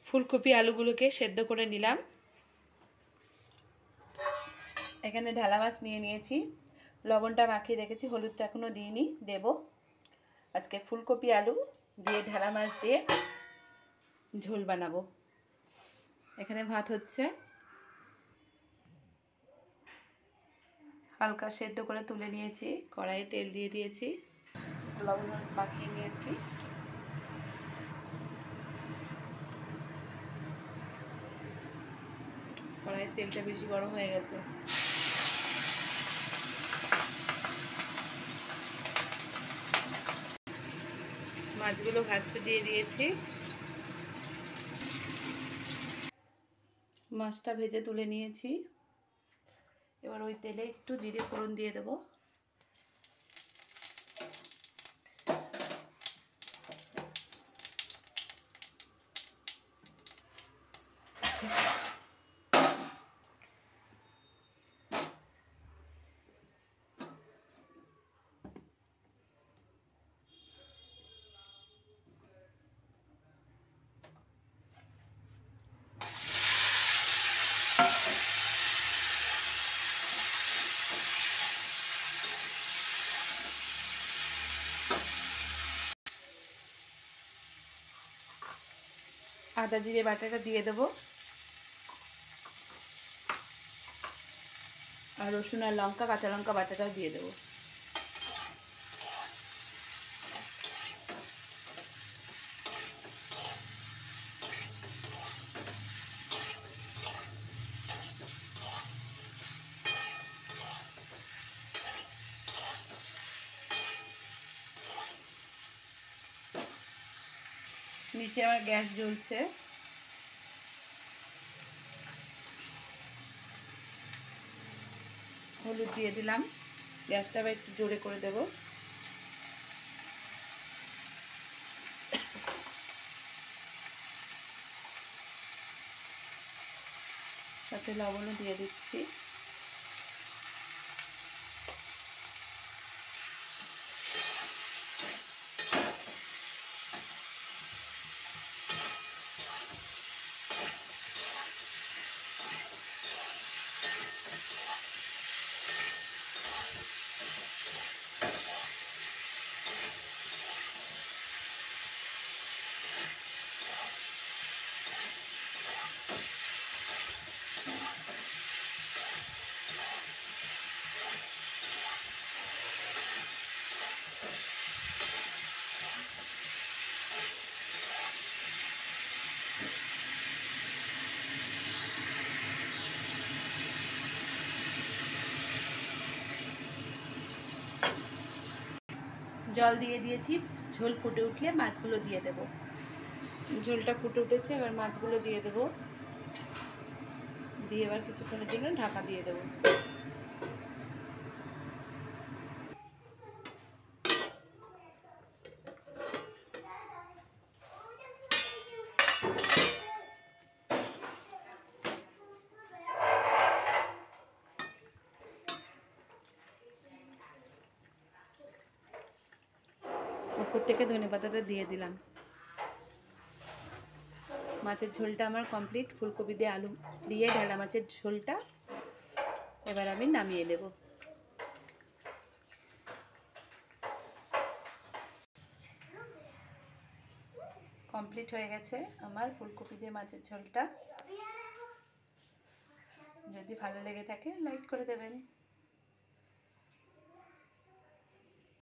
ফুলকপি আলুগুলোকে সেদ্ধ করে নিলাম। এখানে ঢালা মাছ নিয়ে নিয়েছি, লবণটা মাখিয়ে রেখেছি, হলুদটা এখনও দিইনি, দেব। আজকে ফুলকপি আলু দিয়ে ঢালা মাছ দিয়ে ঝোল বানাবো। এখানে ভাত হচ্ছে, হালকা সেদ্ধ করে তুলে নিয়েছি, কড়াইয়ে তেল দিয়ে দিয়েছি, লবণ মাখিয়ে নিয়েছি। কড়াইয়ের তেলটা বেশি গরম হয়ে গেছে। মাছগুলো ভাজতে দিয়ে দিয়েছি। মাছটা ভেজে তুলে নিয়েছি। এবার ওই তেলে একটু জিরে ফোড়ন দিয়ে দেবো। আদা জিরে বাটাটা দিয়ে দেবো, আর রসুন আর লঙ্কা কাঁচা লঙ্কা বাটাটাও দিয়ে দেবো। নিচে আমার গ্যাস জ্বলছে, হলুদ দিয়ে দিলাম, গ্যাসটা আবার একটু জোরে করে দেব। সাথে লবণও দিয়ে দিচ্ছি। জল দিয়ে দিয়েছি, ঝোল ফুটে উঠলে মাছগুলো দিয়ে দেব। ঝোলটা ফুটে উঠেছে, এবার মাছগুলো দিয়ে দেব, দিয়ে এবার কিছুক্ষণের জন্য ঢাকা দিয়ে দেব। উপর থেকে ধনেপাতাটা দিয়ে দিলাম। মাছের ঝোলটা আমার কমপ্লিট, ফুলকপি দিয়ে আলু দিয়ে ঢালা মাছের ঝোলটা এবার আমি নামিয়ে নেব। কমপ্লিট হয়ে গেছে আমার ফুলকপি দিয়ে মাছের ঝোলটা। যদি ভালো লেগে থাকে লাইক করে দেবেন।